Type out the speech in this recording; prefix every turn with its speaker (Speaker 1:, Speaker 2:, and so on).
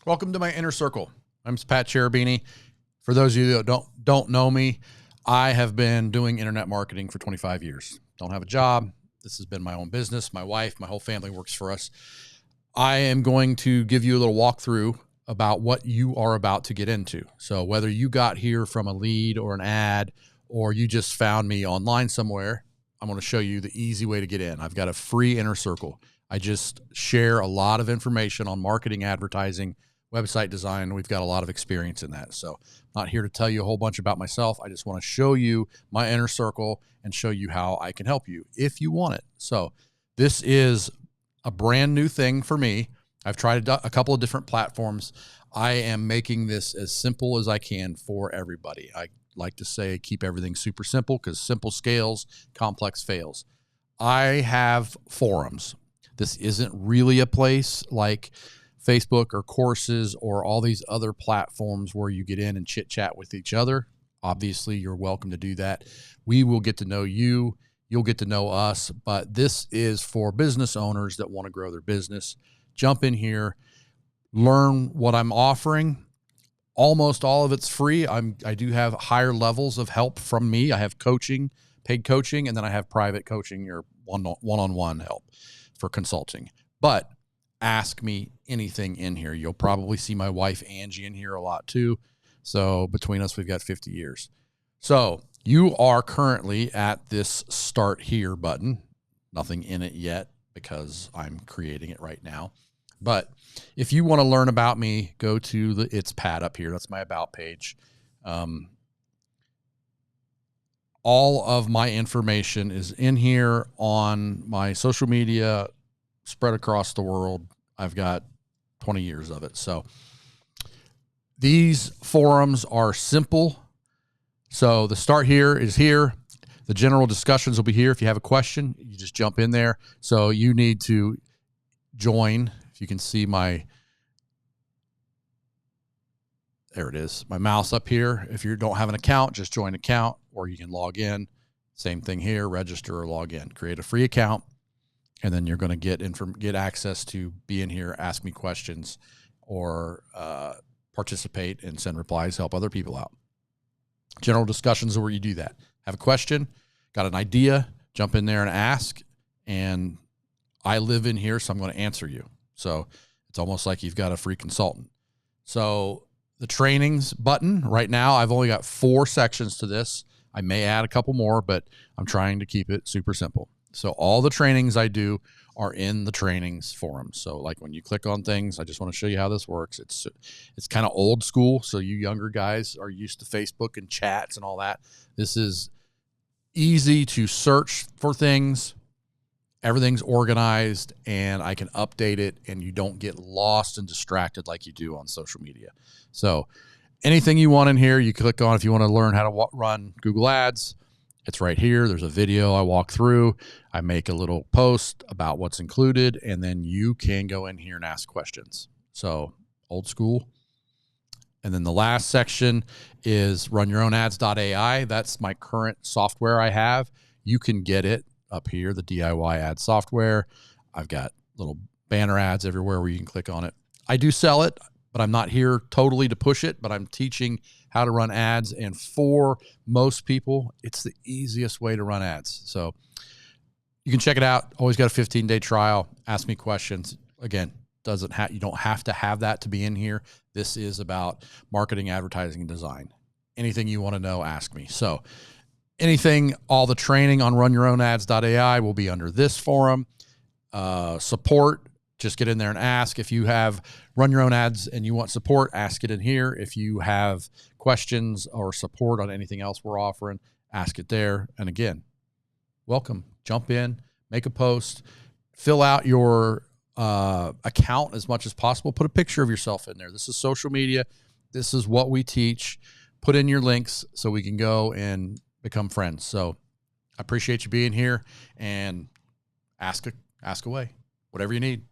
Speaker 1: Welcome to my inner circle. I'm Pat Cherubini. For those of you that don't know me, I have been doing internet marketing for 25 years. Don't have a job. This has been my own business. My wife, my whole family works for us. I am going to give you a little walkthrough about what you are about to get into. So whether you got here from a lead or an ad, or you just found me online somewhere, I'm going to show you the easy way to get in. I've got a free inner circle. I just share a lot of information on marketing, advertising, website design. We've got a lot of experience in that. So I'm not here to tell you a whole bunch about myself. I just want to show you my inner circle and show you how I can help you if you want it. So this is a brand new thing for me. I've tried a couple of different platforms. I am making this as simple as I can for everybody. I like to say, keep everything super simple because simple scales, complex fails. I have forums. This isn't really a place like Facebook or courses or all these other platforms where you get in and chit chat with each other. Obviously, you're welcome to do that. We will get to know you. You'll get to know us, but this is for business owners that want to grow their business. Jump in here, learn what I'm offering. Almost all of it's free. I do have higher levels of help from me. I have coaching, paid coaching, and then I have private coaching or one-on-one help for consulting. But ask me anything in here. You'll probably see my wife, Angie, in here a lot too. So between us, we've got 50 years. So you are currently at this start here button. Nothing in it yet because I'm creating it right now. But if you want to learn about me, go to the It's Pat up here. That's my about page. All of my information is in here on my social media, spread across the world. I've got 20 years of it. So these forums are simple. So the start here is here. The general discussions will be here. If you have a question, you just jump in there. So you need to join. If you can see there it is, my mouse up here. If you don't have an account, just join account, or you can log in. Same thing here, register or log in. Create a free account, and then you're going to get access to be in here, ask me questions, or participate and send replies, help other people out. General discussions are where you do that. Have a question, got an idea, jump in there and ask, and I live in here, so I'm going to answer you. So it's almost like you've got a free consultant. So the trainings button right now, I've only got 4 sections to this. I may add a couple more, but I'm trying to keep it super simple. So all the trainings I do are in the trainings forum. So like when you click on things, I just want to show you how this works. It's kind of old school. So you younger guys are used to Facebook and chats and all that. This is easy to search for things. Everything's organized and I can update it and you don't get lost and distracted like you do on social media. So anything you want in here, you click on. If you want to learn how to run Google Ads, it's right here. There's a video I walk through. I make a little post about what's included, and then you can go in here and ask questions. So old school. And then the last section is runyourown.ads.ai. That's my current software I have. You can get it up here, the DIY ad software. I've got little banner ads everywhere where you can click on it. I do sell it, but I'm not here totally to push it, but I'm teaching how to run ads. And for most people, it's the easiest way to run ads. So you can check it out. Always got a 15-day trial. Ask me questions. Again, you don't have to have that to be in here. This is about marketing, advertising, and design. Anything you want to know, ask me. So anything, all the training on runyourown.ads.ai will be under this forum. Support, just get in there and ask. If you have run your own ads and you want support, ask it in here. If you have questions or support on anything else we're offering, ask it there. And again, welcome. Jump in, make a post, fill out your account as much as possible. Put a picture of yourself in there. This is social media. This is what we teach. Put in your links so we can go and become friends. So I appreciate you being here, and ask away, whatever you need.